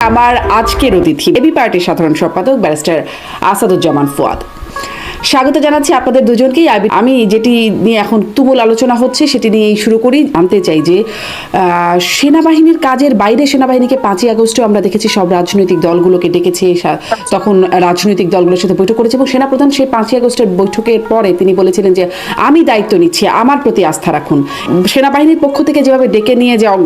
আমার আজকের অতিথি এবি পার্টির সাধারণ সম্পাদক ব্যারিস্টার আসাদুজ্জামান ফুয়াদ। স্বাগত জানাচ্ছি আপনাদের দুজনকেই। আমি যেটি নিয়ে এখন তুমুল আলোচনা হচ্ছে সেটি নিয়ে শুরু করি। জানতে চাই যে সেনাবাহিনীর কাজের বাইরে সেনাবাহিনীকে 5ই আগস্টে আমরা দেখেছি সব রাজনৈতিক দলগুলোকে ডেকেছে, তখন রাজনৈতিক দলগুলোর সাথে বৈঠক করেছে এবং সেনাপ্রধান সেই 5ই আগস্টের বৈঠকের পরে তিনি বলেছিলেন যে আমি দায়িত্ব নিচ্ছি, আমার প্রতি আস্থা রাখুন। সেনাবাহিনীর পক্ষ থেকে যেভাবে ডেকে নিয়ে যাওয়া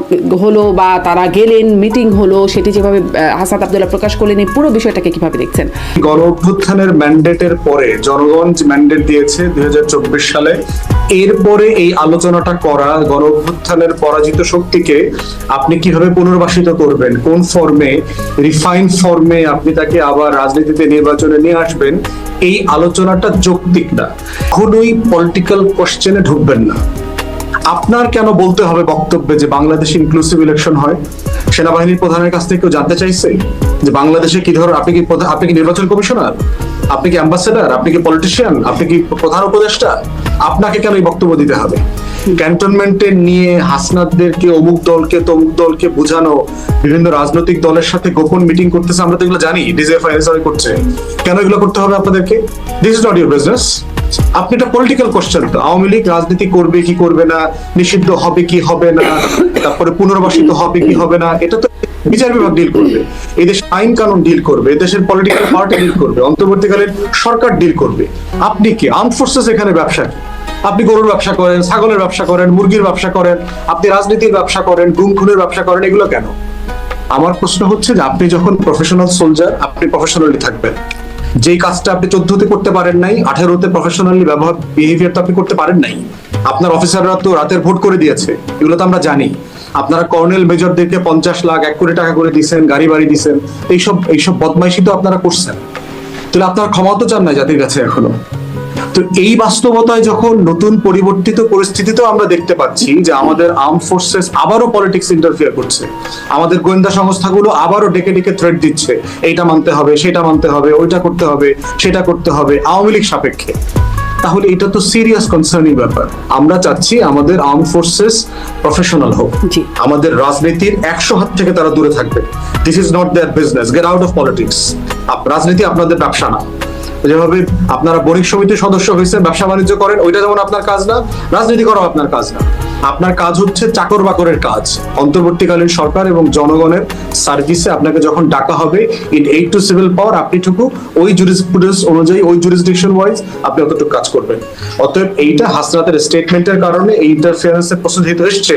হলো বা তারা গেলেন, মিটিং হলো, সেটি যেভাবে হাসান আব্দুল্লাহ প্রকাশ করলেন, এই পুরো বিষয়টাকে কিভাবে দেখছেন? গণ অভ্যুত্থানের ম্যান্ডেটের পরে জনগণ যে ম্যান্ডেট দিয়েছে 2024 সালে, এরপরে এই আলোচনাটা করা, গণ অভ্যুত্থানের পরাজিত শক্তিকে আপনি কিভাবে পুনর্বাসিত করবেন, কোন ফর্মে, রিফাইন ফর্মে আপনি তাকে আবার রাজনীতিতে নির্বাচনে নিয়ে আসবেন, এই আলোচনাটা যৌক্তিক না। কোনোই পলিটিক্যাল কোশ্চেনে ঢুকবেন না। আপনার কেন বলতে হবে বক্তব্যে যে বাংলাদেশে ইনক্লুসিভ ইলেকশন হয়? সেনাবাহিনীর প্রধানের কাছ থেকে কেউ জানতে চাইছে যে বাংলাদেশে কি ধরনের, আপনি কি নির্বাচন কমিশনার, আপনি কি অ্যাম্বাসেডার, আপনি কি পলিটিশিয়ান, আপনি কি প্রধান উপদেষ্টা? আপনাকে কেন এই বক্তব্য দিতে হবে? ক্যান্টনমেন্টে নিয়ে হাসনাতদেরকে, অমুক দলকে তমুক দলকে বোঝানো, বিভিন্ন রাজনৈতিক দলের সাথে গোপন মিটিং করতেছে, আমরা তো এগুলো জানি, ডিজিএফআই করছে। কেন এগুলো করতে হবে আপনাদেরকে? This is not your business. আপনি এটা পলিটিক্যাল কোশ্চেন। তো আওয়ামী লীগ রাজনীতি করবে কি করবে না, নিষিদ্ধ হবে কি হবে না, তারপরে পুনর্বাসিত হবে কি হবে না, এটা তো বিচার বিভাগ ডিল করবে, এই দেশের আইন কানুন ডিল করবে, এই দেশের পলিটিক্যাল পার্টি ডিল করবে, অন্তর্বর্তীকালীন সরকার ডিল করবে। আপনি কি আর্মড ফোর্সেস এখানে ব্যবসা কি? আপনি গরুর ব্যবসা করেন, ছাগলের ব্যবসা করেন, মুরগির ব্যবসা করেন, আপনি রাজনীতির ব্যবসা করেন, গুম খুনের ব্যবসা করেন, এগুলো কেন? আমার প্রশ্ন হচ্ছে যে আপনি যখন প্রফেশনাল সোলজার, আপনি প্রফেশনালি থাকবেন। যেই কাজটা আপনি 14তে করতে পারেন নাই, 18তে প্রফেশনালি বিহেভিয়ার তো আপনি করতে পারেন নাই। আপনার অফিসাররা তো রাতের ভোট করে দিয়েছে, এগুলো তো আমরা জানি। আপনারা কর্নেল মেজরদেরকে 50 লাখ 1 কোটি টাকা করে দিচ্ছেন, গাড়ি বাড়ি দিচ্ছেন, এইসব বদমাইশি তো আপনারা করছেন। তাহলে আপনারা ক্ষমা তো চান না জাতির কাছে এখনো? তো এই বাস্তবতায় যখন নতুন পরিবর্তিত পরিস্থিতিতেও আমরা দেখতে পাচ্ছি যে আমাদের আর্ম ফোর্সেস আবারও পলিটিক্স ইন্টারফিয়ার করছে, আমাদের গোয়েন্দা সংস্থাগুলো আবারও ডেকে ডেকে থ্রেট দিচ্ছে, এইটা মানতে হবে, সেটা মানতে হবে, ওইটা করতে হবে, সেটা করতে হবে, আওয়ামী লীগ সাপেক্ষে, তাহলে এটা তো সিরিয়াস কনসার্নিং ব্যাপার। আমরা চাচ্ছি আমাদের আর্ম ফোর্সেস প্রফেশনাল হোক, আমাদের রাজনীতির 100 হাত থেকে তারা দূরে থাকবে। This is not there business, get out of politics. রাজনীতি আপনাদের ব্যবসা না। যেভাবে আপনারা বণিক সমিতির সদস্য হয়েছেন, ব্যবসা বাণিজ্য করেন, ওইটা যেমন আপনার কাজ না, রাজনীতি করাও আপনার কাজ না। আপনার কাজ হচ্ছে চাকর বাকরের কাজ। অন্তর্বর্তীকালীন সরকার এবং জনগণের সার্ভিসে আপনাকে যখন ডাকা হবে in aid to civil power, আপনিটুকু ওই জুরিসপ্রুডেন্স অনুযায়ী, ওই জুরিসডিকশন ওয়াইজ আপনি অতটুকু কাজ করবেন। অতএব এইটা হাসনাতের স্টেটমেন্টের কারণে এই ইন্টারফিয়ারেন্সের প্রশ্নহিত এসছে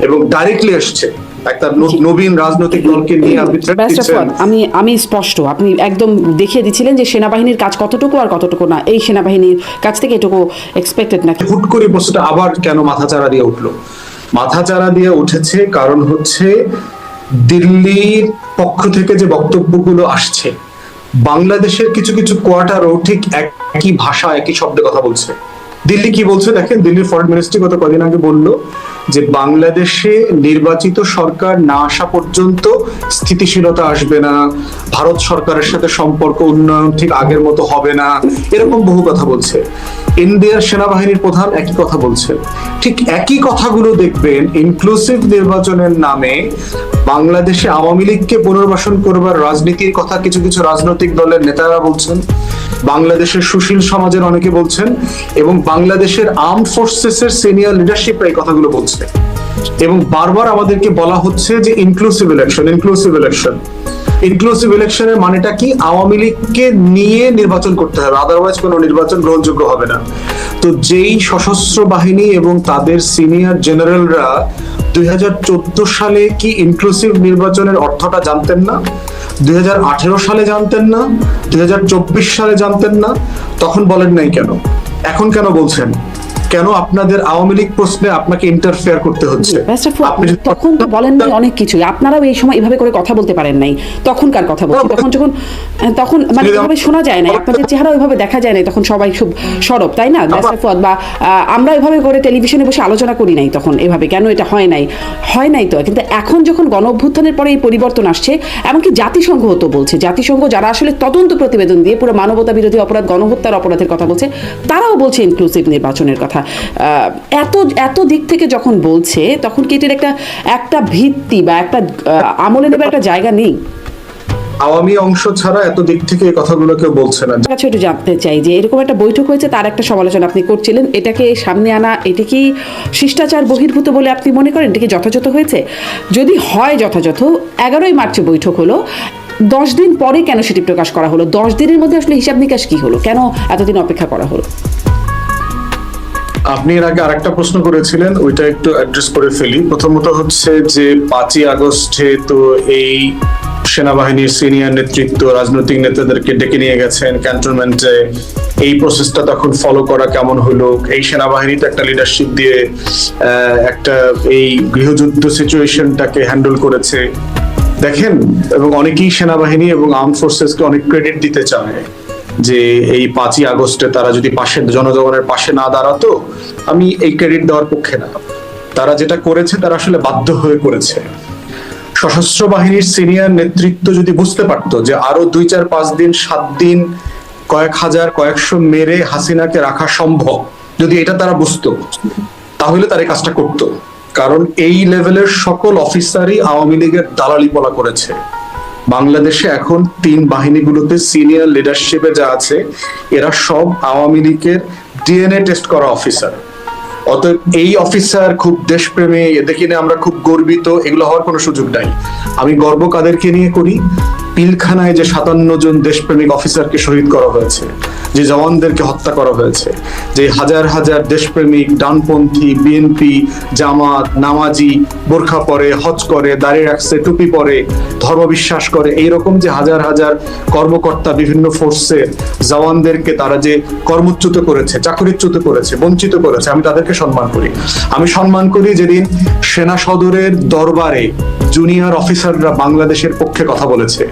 এবং ডাইরেক্টলি এসছে একটা নবীন রাজনৈতিক দলকে নিয়ে আপনি আমি স্পষ্ট, আপনি একদম দেখিয়ে দিচ্ছিলেন যে সেনাবাহিনীর কাজ কতটুকু আর কতটুকু না, এই সেনাবাহিনীর কাছ থেকে এটুকু এক্সপেক্টেড না। হুট করে প্রশ্নটা আবার কেন মাথাচাড়া দিয়ে উঠলো? মাথাচাড়া দিয়ে উঠেছে কারণ হচ্ছে দিল্লির পক্ষ থেকে যে বক্তব্যগুলো আসছে, বাংলাদেশের কিছু কিছু কোয়ার্টারও ঠিক একই ভাষা, একই শব্দে কথা বলছে। দিল্লি কি বলছে দেখেন, দিল্লির ফরেন মিনিস্ট্রি গত কদিন আগে বললো যে বাংলাদেশে নির্বাচিত সরকার না আসা পর্যন্ত স্থিতিশীলতা আসবে না, ভারত সরকারের সাথে সম্পর্ক উন্নয়ন ঠিক আগের মতো হবে না, এরকম বহু কথা বলছে। ইন্ডিয়ার সেনাবাহিনীর প্রধান একই কথা বলছে। ঠিক একই কথাগুলো দেখবেন ইনক্লুসিভ নির্বাচনের নামে বাংলাদেশে আওয়ামী লীগকে পুনর্বাসন করবার রাজনীতির কথা কিছু কিছু রাজনৈতিক দলের নেতারা বলছেন, বাংলাদেশের সুশীল সমাজের অনেকে বলছেন, এবং বাংলাদেশের আর্মড ফোর্সেসের সিনিয়র লিডারশিপ এই কথাগুলো বলছে। এবং বারবার আমাদেরকে বলা হচ্ছে যে inclusive election, inclusive election. Inclusive ইলেকশনের মানেটা কি? আওয়ামী লীগকে নিয়ে নির্বাচন করতে হবে, আদারওয়াইজ কোনো নির্বাচন গ্রহণযোগ্য হবে না। তো যেই সশস্ত্র বাহিনী এবং তাদের সিনিয়র জেনারেলরা 2014 সালে কি ইনক্লুসিভ নির্বাচনের অর্থটা জানতেন না? 2018 সালে জানতেন না? 2024 সালে জানতেন না? তখন বলেন নাই কেন? এখন কেন বলছেন? কেন আপনাদের আওয়ামী লীগ প্রশ্নে আপনাকে ইন্টারফেয়ার করতে হচ্ছে? তখন তো বলেন নাই অনেক কিছুই, আপনারাও এই সময় এভাবে করে কথা বলতে পারেন নাই। তখনকার কথা বলছি, তখন মানে এভাবে শোনা যায় না, আপনাদের চেহারা ওইভাবে দেখা যায় না, তখন সবাই খুব সরব, তাই না? বা আমরা এভাবে করে টেলিভিশনে বসে আলোচনা করি নাই তখন এভাবে, কেন এটা হয় নাই তো। কিন্তু এখন যখন গণ অভ্যুত্থানের পরে এই পরিবর্তন আসছে, এমনকি জাতিসংঘ তো বলছে, জাতিসংঘ যারা আসলে তদন্ত প্রতিবেদন দিয়ে পুরো মানবতা বিরোধী অপরাধ, গণহত্যার অপরাধের কথা বলছে, তারাও বলছে ইনক্লুসিভ নির্বাচনের কথা। এত দিক থেকে যখন বলছে, তখন কি এটার একটা ভিত্তি বা একটা আমলে নেবার একটা জায়গা নেই? আওয়ামী অংশ ছাড়া এত দিক থেকে এই কথাগুলো কেউ বলছে না। কাছে একটু জানতে চাই যে এরকম একটা বৈঠক হয়েছে, তার একটা সমালোচনা আপনি করছিলেন, এটাকে সামনে আনা, এটা কি শিষ্টাচার বহির্ভূত বলে আপনি মনে করেন? এটা কি যথাযথ হয়েছে? যদি হয় যথাযথ, 11ই মার্চে বৈঠক হলো, 10 দিন পরে কেন সেটি প্রকাশ করা হলো? 10 দিনের মধ্যে আসলে হিসাব নিকাশ কি হলো? কেন এতদিন অপেক্ষা করা হলো? আপনি এর আগে আরেকটা প্রশ্ন করেছিলেন, ওইটা একটু অ্যাড্রেস করে ফেলি। প্রথমত হচ্ছে যে 5ই আগস্টে তো এই সেনাবাহিনীর সিনিয়র নেতৃত্ব রাজনৈতিক নেতাদেরকে ডেকে নিয়ে গেছেন ক্যান্টনমেন্টে। এই প্রসেসটা তখন ফলো করা কেমন হলো? এই সেনাবাহিনী তো একটা লিডারশিপ দিয়ে একটা এই গৃহযুদ্ধ সিচুয়েশনটাকে হ্যান্ডেল করেছে দেখেন। এবং অনেকেই সেনাবাহিনী এবং আর্ম ফোর্সেসকে অনেক ক্রেডিট দিতে চায় যে এই 5ই আগস্টে তারা যদি জনগণের পাশে না দাঁড়াতো, আমি এই ক্রেডিট দেওয়ার পক্ষে না। তারা যেটা করেছে তারা আসলে বাধ্য হয়ে করেছে। সশস্ত্র বাহিনীর সিনিয়র নেতৃত্ব যদি বুঝতে পারতো যে আরো 2, 4, 5 দিন 7 দিন কয়েক হাজার কয়েকশো মেরে হাসিনাকে রাখা সম্ভব, যদি এটা তারা বুঝতো, তাহলে তারা এই কাজটা করতো। কারণ এই লেভেলের সকল অফিসারই আওয়ামী লীগের দালালি পলা করেছে। বাংলাদেশে এখন 3 বাহিনীগুলোতে সিনিয়র লিডারশিপে যা আছে, এরা সব আওয়ামী লীগের ডিএনএ টেস্ট করা অফিসার। অতএব এই অফিসার খুব দেশপ্রেমী, এদেরকে নিয়ে আমরা খুব গর্বিত, এগুলো হওয়ার কোনো সুযোগ নাই। আমি গর্ব কাদেরকে নিয়ে করি? পিলখানায় যে 57 জন দেশপ্রেমিক অফিসারকে শহীদ করা হয়েছে, যে জওয়ানদেরকে হত্যা করা হয়েছে, যে হাজার হাজার দেশপ্রেমিক ডানপন্থী বিএনপি জামাত নামাজি বোরখা পরে, হজ করে, দাড়ি রাখছে, টুপি পরে, ধর্মবিশ্বাস করে, এইরকম যে হাজার হাজার কর্মকর্তা বিভিন্ন ফোর্সের জওয়ানদেরকে তারা যে কর্মচ্যুত করেছে, চাকরিচ্যুত করেছে, বঞ্চিত করেছে, আমি তাদেরকে সম্মান করি। আমি সম্মান করি যেদিন সেনা সদরের দরবারে জুনিয়র অফিসাররা বাংলাদেশের পক্ষে কথা বলেছে,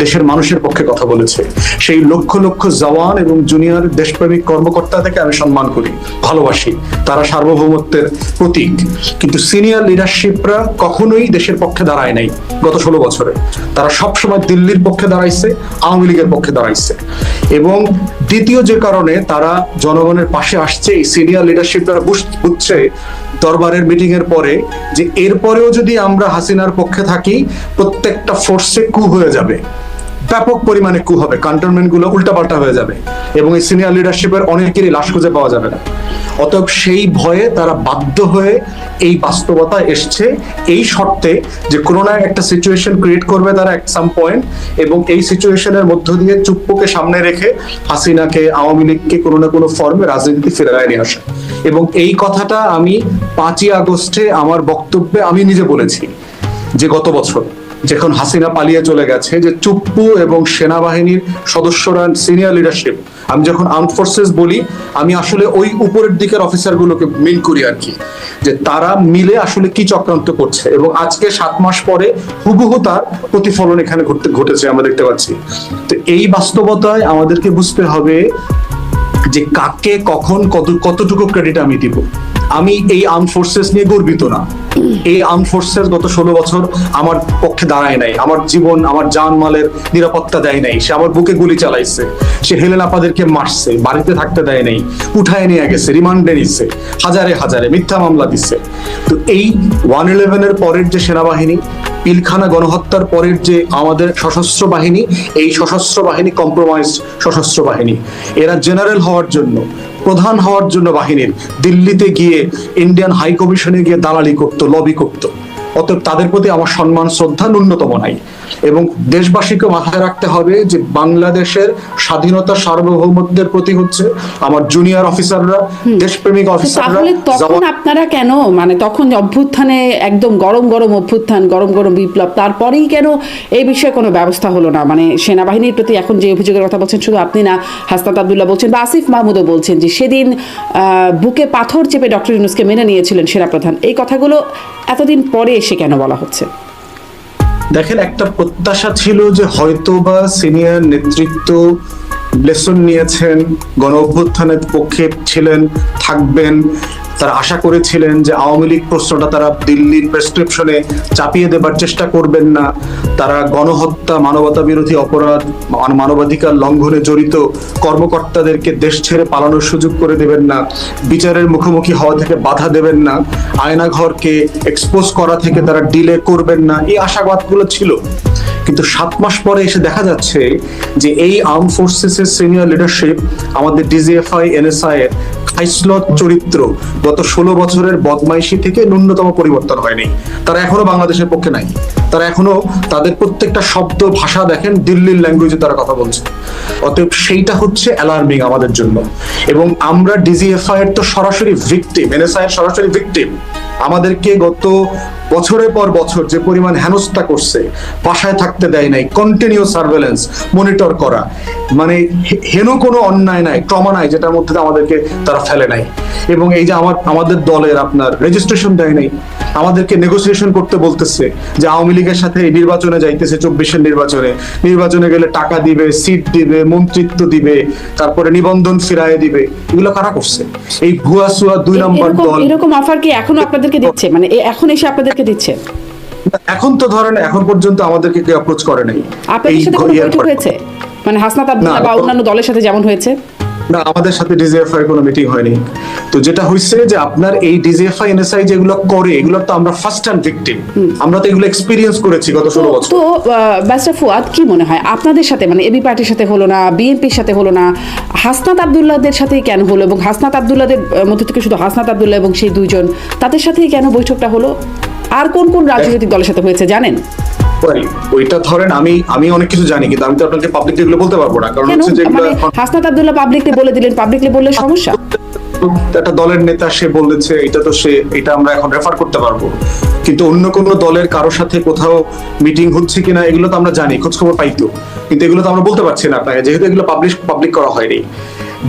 দেশের মানুষের পক্ষে কথা বলেছে, সেই লক্ষ লক্ষ জওয়ান এবং জুনিয়র দেশপ্রেমিক কর্মকর্তা থেকে আমি সম্মান করি, ভালোবাসি। তারা সার্বভৌমত্বের প্রতীক। কিন্তু সিনিয়র লিডারশিপরা কখনোই দেশের পক্ষে দাঁড়ায় নাই গত 16 বছরে। তারা সবসময় দিল্লির পক্ষে দাঁড়াইছে, আওয়ামী লীগের পক্ষে দাঁড়াইছে। এবং দ্বিতীয় যে কারণে তারা জনগণের পাশে আসছে, এই সিনিয়র লিডারশিপরা বুঝছে দরবারের মিটিং এর পরে যে এরপরেও যদি আমরা হাসিনার পক্ষে থাকি, প্রত্যেকটা ফোর্সে কু হয়ে যাবে, ব্যাপক পরিমাণে কু হবে, ক্যান্টনমেন্ট গুলো উল্টাপাল্টা হয়ে যাবে এবং এই সিনিয়র লিডারশিপের অনেকেরই লাশ খুঁজে পাওয়া যাবে না। অতএব সেই ভয়ে তারা বাধ্য হয়ে এই বাস্তবতা এসছে, এই শর্তে যে করোনা একটা সিচুয়েশন ক্রিয়েট করবে তারা এট সাম পয়েন্ট, এবং এই সিচুয়েশনের মধ্য দিয়ে চুপ্পুকে সামনে রেখে হাসিনাকে, আওয়ামী লীগকে কোনো না কোনো ফর্মে রাজনীতি ফেরায় নিয়ে আসে। এবং এই কথাটা আমি 5ই আগস্টে আমার বক্তব্যে আমি নিজে বলেছি যে গত বছর যখন হাসিনা পালিয়ে চলে গেছে, যে চুপ্পু এবং সেনাবাহিনীর সদস্যরা সিনিয়র লিডারশিপ, আমি যখন আর্ম ফোর্সেস বলি আমি আসলে ওই উপরের দিকের অফিসার গুলোকে মিন করি আর কি, যে তারা মিলে আসলে কি চক্রান্ত করছে। এবং আজকে 7 মাস পরে হুবহু তার প্রতিফলন এখানে ঘটেছে আমরা দেখতে পাচ্ছি। তো এই বাস্তবতায় আমাদেরকে বুঝতে হবে যে কাকে কখন কতটুকু ক্রেডিট আমি দিব। আমি এই আর্ম ফোর্সেস নিয়ে গর্বিত না। এই আর্ম ফোর্সেস গত 16 বছর আমার পক্ষে দাঁড়ায় নাই, আমার জীবন আমার জানমালের নিরাপত্তা দেয় নাই, সে আমার বুকে গুলি চালাইছে, সে হেলেন আপাদেরকে মারছে, বাড়িতে থাকতে দেয় নাই, উঠায় নিয়ে গেছে, রিমান্ডে নিচ্ছে, হাজারে হাজারে মিথ্যা মামলা দিচ্ছে। তো এই 111 এর পরের যে সেনাবাহিনী, পিলখানা গণহত্যার পরের যে আমাদের সশস্ত্র বাহিনী, এই সশস্ত্র বাহিনী কম্প্রোমাইজড সশস্ত্র বাহিনী। এরা জেনারেল হওয়ার জন্য, প্রধান হওয়ার জন্য বাহিনীর দিল্লিতে গিয়ে ইন্ডিয়ান হাই কমিশনে গিয়ে দালালি করতো, লবি করতো। অতএব তাদের প্রতি আমার সম্মান শ্রদ্ধা ন্যূনতম নাই। এবং দেশবাসীকে মাথায় রাখতে হবে যে বাংলাদেশের স্বাধীনতা সার্বভৌমত্বের প্রতি হচ্ছে আমার জুনিয়র অফিসাররা, দেশপ্রেমিক অফিসাররা। তাহলে তখন আপনারা কেন, মানে তখন অভ্যুত্থানে একদম গরম গরম অভ্যুত্থান, গরম গরম বিপ্লব, তারপরেই কেন এই বিষয়ে কোনো ব্যবস্থা হলো না? মানে সেনাবাহিনীর প্রতি এখন যে অভিযোগের কথা বলছেন শুধু আপনি না, হাসনাত আব্দুল্লাহ বলছেন বা আসিফ মাহমুদও বলছেন যে সেদিন বুকে পাথর চেপে ডক্টর ইউনূসকে মেনে নিয়েছিলেন সেনাপ্রধান। এই কথাগুলো এতদিন পরে এসে কেন বলা হচ্ছে? দেখেন, একটা প্রত্যাশা ছিল যে হয়তোবা সিনিয়র নেতৃত্ব লেসন নিয়েছেন, গণ অভ্যুত্থানের পক্ষে ছিলেন, থাকবেন, তারা আশা করেছিলেন যে আওয়ামী লীগ প্রশ্নটা তারা দিল্লির প্রেসক্রিপশনে চাপিয়ে দেবার চেষ্টা করবেন না, তারা গণহত্যা, মানবতা বিরোধী অপরাধ, মানবাধিকার লঙ্ঘনে জড়িত কর্মকর্তাদেরকে দেশ ছেড়ে পালানোর সুযোগ করে দেবেন না, বিচারের মুখোমুখি হওয়া থেকে বাধা দেবেন না, আয়নাঘরকে এক্সপোজ করা থেকে তারা ডিলে করবেন না, এই আশাবাদগুলো ছিল। কিন্তু 7 মাস পরে এসে দেখা যাচ্ছে যে এই আর্ম ফোর্সেসের সিনিয়র লিডারশিপ, আমাদের ডিজিএফআই, এনএসআই এর খাইসলত চরিত্র গত 16 বছরের বদমাইশি থেকে ন্যূনতম পরিবর্তন হয়নি। তারা এখনো বাংলাদেশের পক্ষে নাই। তারা এখনো তাদের প্রত্যেকটা শব্দ ভাষা দেখেন দিল্লির ল্যাঙ্গুয়েজে তারা কথা বলছে। অতএব সেইটা হচ্ছে অ্যালার্মিং আমাদের জন্য। এবং আমরা ডিজিএফআই এর তো সরাসরি ভিকটিম, এনএসআই এর সরাসরি ভিকটিম। আমাদেরকে গত বছরের পর বছর যে পরিমাণ হেনস্থা করছে, বাসায় থাকতে দেয় নাই, কন্টিনিউয়াস সার্ভেলেন্স, মনিটর করা, মানে হেন কোনো অন্যায় নাই, ট্রমা নাই যেটার মধ্যে আমাদেরকে তারা ফেলে নাই। এবং এই যে আমাদের দলের আপনার রেজিস্ট্রেশন দেয় নাই, আমাদেরকে নেগোসিয়েশন করতে বলতেছে যে আওয়ামী লীগের সাথে এই নির্বাচনে যাইতেছে, 24-এর নির্বাচনে গেলে টাকা দিবে, সিট দিবে, মন্ত্রিত্ব দিবে, তারপরে নিবন্ধন ফিরায় দিবে। এগুলো কারা করছে? এই ভুয়া সুয়া 2 নম্বর দল। এরকম অফার কি এখনো আপনাদেরকে দিচ্ছে, মানে এখন এসে আপনাদেরকে দিচ্ছে? এখন তো ধরেন এখন পর্যন্ত আমাদেরকে কেউ অ্যাপ্রোচ করে নাই। আপনাদের সাথে কোনো বৈঠক হয়েছে, মানে হাসনাত আব্দুল্লাহ বা অন্যান্য দলের সাথে যেমন হয়েছে? না, আমাদের সাথে ডিজিএফআই কোনো মিটিং হয়নি। তো যেটা হয়েছে যে আপনার এই ডিজিএফআই, এনএসআই যেগুলো করে, এগুলো তো আমরা ফার্স্ট হ্যান্ড ভিকটিম, আমরা তো এগুলো এক্সপেরিয়েন্স করেছি গত 16 বছর। তো ব্যারিস্টার ফুয়াদ, কি মনে হয় আপনাদের সাথে, মানে এবি পার্টির সাথে হলো না, বিএনপির সাথে হলো না, হাসনাত আব্দুল্লাহদের সাথেই কেন হলো? এবং হাসনাত আব্দুল্লাহদের মধ্যে থেকে শুধু হাসনাত আব্দুল্লাহ এবং সেই 2 জন, তাদের সাথেই কেন বৈঠকটা হলো? আর কোন কোন রাজনৈতিক দলের সাথে হয়েছে জানেন? ওইটা ধরেন আমি অনেক কিছু জানি, কিন্তু আমি তো আপনাকে পাবলিকলি এগুলো বলতে পারবো না, কারণ হচ্ছে যেগুলো মানে হাসনাত আব্দুল্লাহ পাবলিকলি বলে দিলেন, পাবলিকলি বললে সমস্যা। একটা দলের নেতা সে বলেছে, এটা আমরা এখন রেফার করতে পারবো, কিন্তু অন্য কোন দলের কারোর সাথে কোথাও মিটিং হচ্ছে কিনা এগুলো তো আমরা জানি, খোঁজ খবর পাইতো, কিন্তু এগুলো তো আমরা বলতে পারছি না আপনাকে, যেহেতু এগুলো পাবলিক করা হয়নি।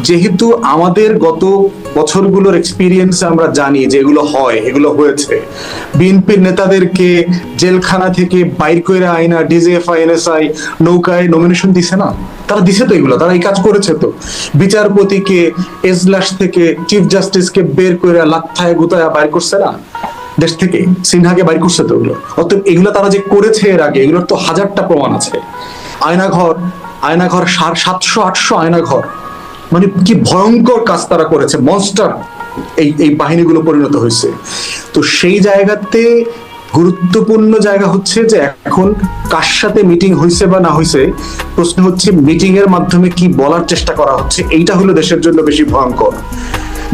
যেহেতু আমাদের গত বছরগুলোর এক্সপিরিয়েন্স আমরা জানি যে এগুলো হয়, এগুলো হয়েছে। বিএনপির নেতাদেরকে জেলখানা থেকে বাইর করে আইনা ডিজিএফআই, এনএসআই নৌকায় নমিনেশন দিছে না? তারা দিছে তো, এগুলো তারা এই কাজ করেছে তো। বিচারপতিকে এজলাস থেকে, চিফ জাস্টিসকে বের করে লাথায় গুতায় বাইর করছে না দেশ থেকে, সিনহাকে বাইর করছে তো এগুলো। অতএব এগুলো তারা যে করেছে এর আগে, এগুলোর তো হাজারটা প্রমাণ আছে। আয়নাঘর 700-800 আয়নাঘর, মানে কি ভয়ঙ্কর কাজ তারা করেছে, মনস্টার এই বাহিনীগুলো পরিণত হয়েছে। তো সেই জায়গাতে গুরুত্বপূর্ণ জায়গা হচ্ছে যে এখন কার সাথে মিটিং হয়েছে বা না হয়েছে, প্রশ্ন হচ্ছে মিটিং এর মাধ্যমে কি বলার চেষ্টা করা হচ্ছে। এইটা হলো দেশের জন্য বেশি ভয়ঙ্কর,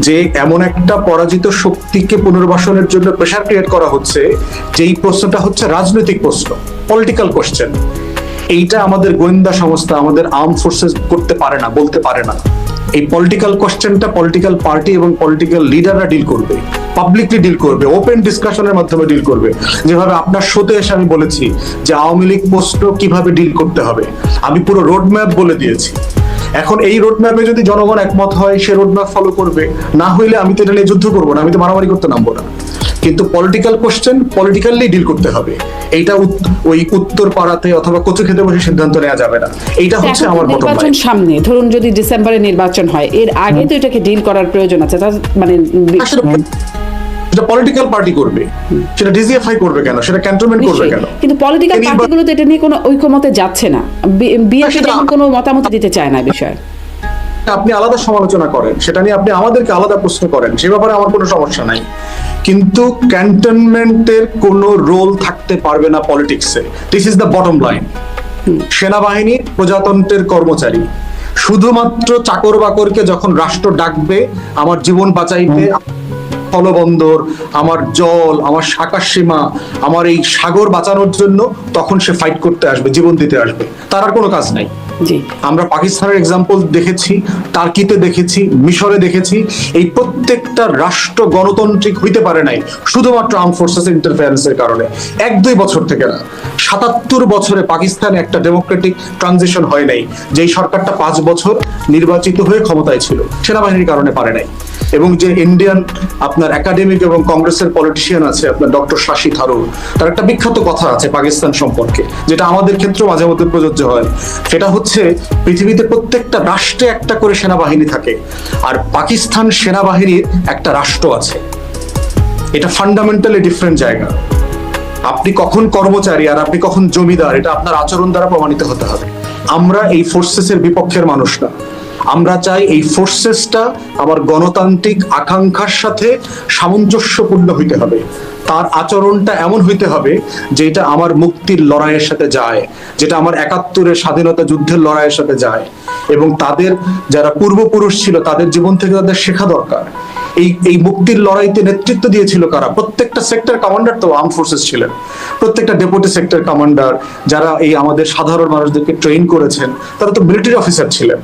যে এমন একটা পরাজিত শক্তিকে পুনর্বাসনের জন্য প্রেসার ক্রিয়েট করা হচ্ছে, যেই প্রশ্নটা হচ্ছে রাজনৈতিক প্রশ্ন, পলিটিক্যাল কোশ্চেন। এইটা আমাদের গোয়েন্দা সংস্থা, আমাদের আর্ম ফোর্সেস করতে পারে না, বলতে পারে না। এই পলিটিক্যাল কোশ্চেনটা পলিটিক্যাল পার্টি এবং পলিটিক্যাল লিডাররা ডিল করবে, পাবলিকলি ডিল করবে, ওপেন ডিসকাশনের মাধ্যমে ডিল করবে। যেভাবে আপনার শোতে এসে আমি বলেছি যে আওয়ামী লীগ প্রশ্ন কিভাবে ডিল করতে হবে, আমি পুরো রোডম্যাপ বলে দিয়েছি। এখন এই রোডম্যাপে যদি জনগণ একমত হয়, সে রোডম্যাপ ফলো করবে, না হইলে আমি তো এটা নিয়ে যুদ্ধ করবো না, আমি তো মারামারি করতে নামবো না। কিন্তু পলিটিক্যাল কোশ্চেন পলিটিক্যালি ডিল করতে হবে। এইটা ওই উত্তর পাড়াতে অথবা কচু খেতে বসে সিদ্ধান্ত নেওয়া যাবে না। এইটা হচ্ছে আমার বটম লাইন। নির্বাচন সামনে, ধরুন যদি ডিসেম্বরে নির্বাচন হয়, এর আগে তো এটাকে ডিল করার প্রয়োজন আছে। মানে সেটা পলিটিক্যাল পার্টি করবে, সেটা ডিজিএফআই করবে কেন, সেটা ক্যান্টনমেন্ট করবে কেন? কিন্তু পলিটিক্যাল পার্টিগুলো তো এটা নিয়ে কোনো ঐকমতে যাচ্ছে না, বিএনপি যেমন কোনো মতামত দিতে চায় না বিষয়ে। আপনি আলাদা সমালোচনা করেন, সেটা নিয়ে আপনি আমাদেরকে আলাদা প্রশ্ন করেন, সে ব্যাপারে আমার কোনো সমস্যা নাই। কিন্তু ক্যান্টনমেন্টের কোনো রোল থাকতে পারবে না পলিটিক্সে। This is the bottom line. সেনাবাহিনী প্রজাতন্ত্রের কর্মচারী, শুধুমাত্র চাকর বাকরকে যখন রাষ্ট্র ডাকবে আমার জীবন বাঁচাইতে, স্থলবন্দর, আমার জল, আমার আকাশ সীমা, আমার এই সাগর বাঁচানোর জন্য, তখন সে ফাইট করতে আসবে, জীবন দিতে আসবে। তার আর কোনো কাজ নাই। আমরা পাকিস্তানের এক্সাম্পল দেখেছি, টার্কিতে দেখেছি, মিশরে দেখেছি। এই প্রত্যেকটা রাষ্ট্র গণতান্ত্রিক হইতে পারে নাই শুধুমাত্র আর্ম ফোর্সেস ইন্টারফারেন্সের কারণে। 1-2 বছর থেকে না, 77 বছরে পাকিস্তানে একটা ডেমোক্রেটিক ট্রানজিশন হয় নাই, যেই সরকারটা 5 বছর নির্বাচিত হয়ে ক্ষমতায় ছিল, সেনাবাহিনীর কারণে পারে নাই। এবং যে ইন্ডিয়ান আপনার একাডেমিক এবং কংগ্রেসের পলিটিশিয়ান আছে আপনার ডক্টর শশী থারুর, তার একটা বিখ্যাত কথা আছে পাকিস্তান সম্পর্কে, যেটা আমাদের ক্ষেত্রে মাঝে মধ্যে প্রযোজ্য হয়। সেটা হচ্ছে পৃথিবীতে প্রত্যেকটা রাষ্ট্রে একটা করে সেনাবাহিনী থাকে, আর পাকিস্তান সেনাবাহিনীর একটা রাষ্ট্র আছে। এটা ফান্ডামেন্টালি ডিফারেন্ট জায়গা। আপনি কখন কর্মচারী আর আপনি কখন জমিদার, এটা আপনার আচরণ দ্বারা প্রমাণিত হতে হবে। আমরা এই ফোর্সেসের বিপক্ষের মানুষ না, আমরা চাই এই ফোর্সেসটা আমার গণতান্ত্রিক আকাঙ্ক্ষার সাথে সামঞ্জস্যপূর্ণ হইতে হবে, তার আচরণটা এমন হইতে হবে যেটা আমার মুক্তির লড়াইয়ের সাথে যায়, যেটা আমার ৭১-এর স্বাধীনতা যুদ্ধের লড়াইয়ের সাথে যায়, এবং তাদের যারা পূর্বপুরুষ ছিল তাদের জীবন থেকে তাদের শেখা দরকার। এই মুক্তির লড়াইতে নেতৃত্ব দিয়েছিল কারা? প্রত্যেকটা সেক্টর কমান্ডার তো আর্ম ফোর্সেস ছিলেন, প্রত্যেকটা ডেপুটি সেক্টর কমান্ডার যারা এই আমাদের সাধারণ মানুষদেরকে ট্রেন করেছেন তারা তো মিলিটারি অফিসার ছিলেন।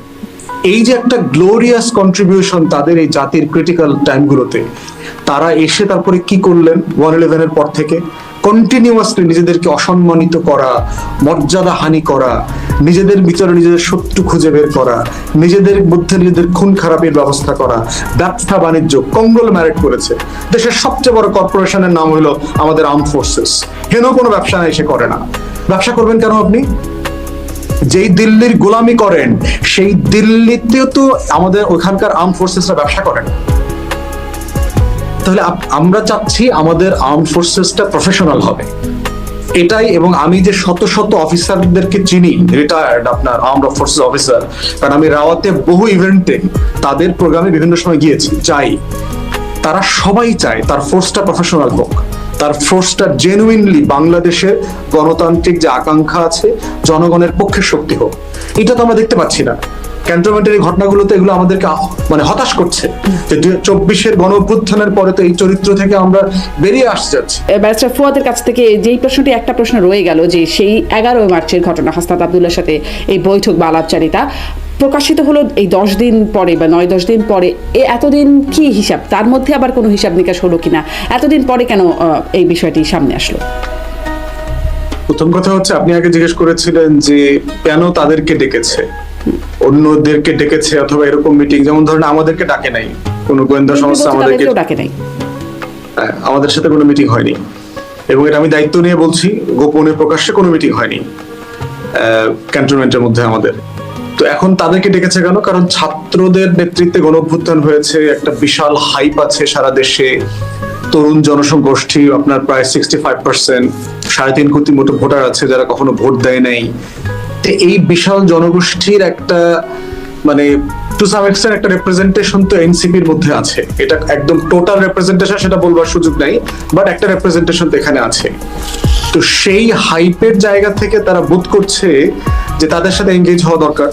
এই যে একটা গ্লোরিয়াস কন্ট্রিবিউশন তাদের এই জাতির ক্রিটিক্যাল টাইমগুলোতে, তারা এসে তারপরে কি করলেন 1/11-এর পর থেকে? কন্টিনিউয়াসলি নিজেদেরকে অসম্মানিত করা, মর্যাদা হানি করা, নিজেদের ভিতরে নিজেদের শত্রু খুঁজে বের করা, নিজেদের মধ্যে নিজেদের খুন খারাপের ব্যবস্থা করা, ব্যবসা বাণিজ্য কঙ্গলম্যারেট করেছে। দেশের সবচেয়ে বড় কর্পোরেশনের নাম হলো আমাদের আর্ম ফোর্সেস। হেন কোনো ব্যবসা নাই, সে করে না। ব্যবসা করবেন কেন আপনি? যেই দিল্লির গোলামি করেন সেই দিল্লিতেও তো আমাদের ওখানকার আর্ম ফোর্সেসরা ব্যবসা করেন। তাহলে আমরা চাচ্ছি আমাদের আর্ম ফোর্সেসটা প্রফেশনাল হবে, এটাই। এবং আমি যে শত শত অফিসারদেরকে চিনি, রিটায়ার্ড আপনার আর্মড ফোর্সেস অফিসার, কারণ আমি রাওয়াতে বহু ইভেন্টে তাদের প্রোগ্রামে বিভিন্ন সময় গিয়েছি, চাই তারা সবাই চায় তার ফোর্সটা প্রফেশনাল হোক, তার ফোর্সটা জেনুইনলি বাংলাদেশের গণতান্ত্রিক যে আকাঙ্ক্ষা আছে জনগণের পক্ষে শক্তি হোক। এটা তো আমরা দেখতে পাচ্ছি না। ক্যান্টনমেন্টের এই ঘটনাগুলোতে এগুলো আমাদেরকে মানে হতাশ করছে যে ২০২৪-এর গণঅভ্যুত্থানের পরে তো এই চরিত্র থেকে আমরা বেরিয়ে আসতে যাচ্ছি। ব্যারিস্টার ফুয়াদের কাছ থেকে যেই প্রশ্নটি, একটা প্রশ্ন রয়ে গেল যে সেই ১১ মার্চের ঘটনা, হাসনাত আব্দুল্লাহর সাথে এই বৈঠক বা আলাপচারিতা প্রকাশিত হলো এই ১০ দিন পরে বা ৯-১০ দিন পরে, এতদিন কি হিসাব, তার মধ্যে আবার কোনো হিসাব নিকাশ হলো কিনা, এতদিন পরে কেন এই বিষয়টি সামনে আসলো? প্রথম কথা হচ্ছে, আপনি আগে জিজ্ঞেস করেছিলেন যে কেন তাদেরকে ডেকেছে, অন্যদেরকে ডেকেছে অথবা এরকম মিটিং, যেমন ধরেন আমাদেরকে ডাকে নাই, কোনো গোয়েন্দা সংস্থা আমাদেরকে ডাকে নাই, আমাদের সাথে কোনো মিটিং হয়নি। এবং এটা আমি দায়িত্ব নিয়ে বলছি, গোপনে প্রকাশ্যে কোনো মিটিং হয়নি ক্যান্টনমেন্টের মধ্যে আমাদের। তো এখন তাদেরকে ডেকেছে কেন? কারণ ছাত্রদের নেতৃত্বে গণঅভ্যুত্থান হয়েছে, একটা বিশাল হাইপ আছে সারা দেশে, তরুণ জনসংগোষ্ঠী আপনার প্রায় 65%, ৩.৫ কোটি মতো ভোটার আছে যারা কখনো ভোট দেয় নাই। এই বিশাল জনগোষ্ঠীর একটা মানে টু সাম এক্সটেন্ট একটা রিপ্রেজেন্টেশন তো এনসিপির মধ্যে আছে। এটা একদম টোটাল রিপ্রেজেন্টেশন সেটা বলবার সুযোগ নাই, বাট একটা রিপ্রেজেন্টেশন তো এখানে আছে। তো সেই হাইপের জায়গা থেকে তারা বোধ করছে যে তাদের সাথে এঙ্গেজ হওয়া দরকার।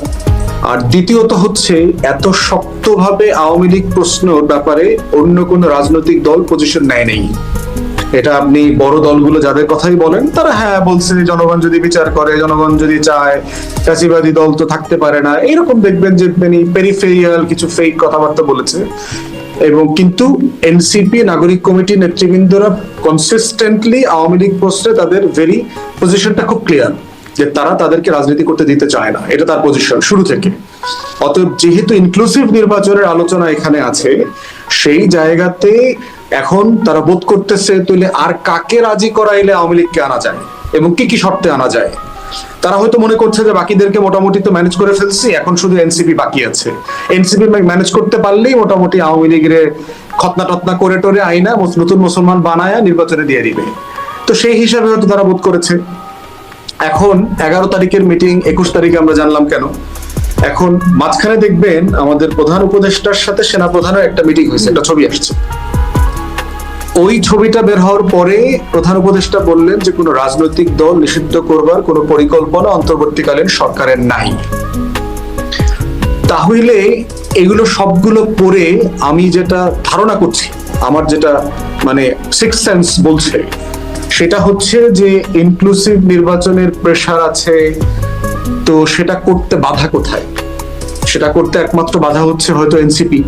আর দ্বিতীয়ত হচ্ছে, এত শক্তভাবে আওয়ামী লীগ প্রশ্নের ব্যাপারে অন্য কোনো রাজনৈতিক দল পজিশন নেয় নেই। এটা আপনি বড় দলগুলো যাদের কথাই বলেন, তারা হ্যাঁ বলছে জনগণ যদি বিচার করে, জনগণ যদি চায়, ফ্যাসিবাদী দল তো থাকতে পারে না, এইরকম দেখবেন যে পেরিফেরিয়াল কিছু ফেক কথাবার্তা বলেছে। এবং কিন্তু এনসিপি নাগরিক কমিটির নেতৃবৃন্দরা কনসিস্টেন্টলি আওয়ামী লীগ প্রশ্নে তাদের ভেরি পজিশনটা খুব ক্লিয়ার, যে তারা তাদেরকে রাজনীতি করতে দিতে চায় না, এটা তার পজিশন শুরু থেকে। অতএব যেহেতু ইনক্লুসিভ নির্বাচনের আলোচনা এখানে আছে, সেই জায়গাতে এখন তারা বোধ করতেছে তাহলে আর কাকে রাজি করাইলে আওয়ামী লীগকে আনা যায় এবং কি কি শর্তে আনা যায়। তারা হয়তো মনে করছে যে বাকিদেরকে মোটামুটি তো ম্যানেজ করে ফেলছি, এখন শুধু এনসিপি বাকি আছে, এনসিপি ম্যানেজ করতে পারলেই মোটামুটি আওয়ামী লীগের খতনা টতনা করে টোরে আইনা নতুন মুসলমান বানায়া নির্বাচনে দিয়ে দিবে। তো সেই হিসাবে হয়তো তারা বোধ করেছে। এখন ১১ তারিখের মিটিং ২১ তারিখে আমরা জানলাম কেন। এখন মাঝখানে দেখবেন আমাদের প্রধান উপদেষ্টার সাথে সেনা প্রধানের একটা মিটিং হয়েছে, একটা ছবি আসছে। ওই ছবিটা বের হওয়ার পরে প্রধান উপদেষ্টা বললেন যে কোনো রাজনৈতিক দল নিষিদ্ধ করবার কোনো পরিকল্পনা অন্তর্বর্তীকালীন সরকারের নাই। তাহলে এগুলো সবগুলো পরে আমি যেটা ধারণা করছি, আমার যেটা মানে সিক্স সেন্স বলছে, সেটা হচ্ছে যে ইনক্লুসিভ নির্বাচনের প্রেসার আছে, তো সেটা করতে বাধা কোথায়? সেটা করতে একমাত্র বাধা হচ্ছে হয়তো এনসিপি।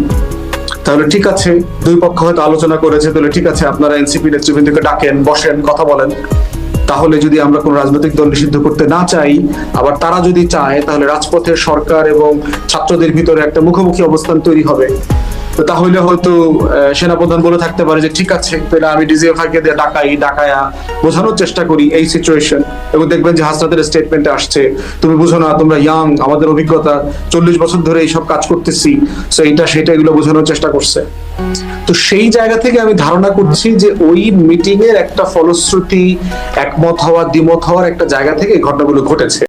তাহলে ঠিক আছে, দুই পক্ষ হয়তো আলোচনা করেছে, তাহলে ঠিক আছে আপনারা এনসিপি নেতৃবৃন্দকে ডাকেন, বসেন, কথা বলেন। তাহলে যদি আমরা কোনো রাজনৈতিক দল নিষিদ্ধ করতে না চাই, আবার তারা যদি চায়, তাহলে রাজপথের সরকার এবং ছাত্রদের ভিতরে একটা মুখোমুখি অবস্থান তৈরি হবে। তো তাহলে হয়তো সেনাপ্রধান বলে থাকতে পারে যে ঠিক আছে, তাহলে আমি ডিজিএফআই কে দিয়ে ডাকায়া বোঝানোর চেষ্টা করি এই সিচুয়েশন। এবং দেখবেন যে হাসনাতের স্টেটমেন্টে আসছে, তুমি বুঝো না, তোমরা ইয়াং, আমাদের অভিজ্ঞতা 40 বছর ধরে এইসব কাজ করতেছি, তো এইটা সেটা এগুলো বোঝানোর চেষ্টা করছে। তো সেই জায়গা থেকে আমি ধারণা করছি যে ওই মিটিং এর একটা ফলশ্রুতি, একমত হওয়া দ্বিমত হওয়ার একটা জায়গা থেকে ঘটনাগুলো ঘটেছে।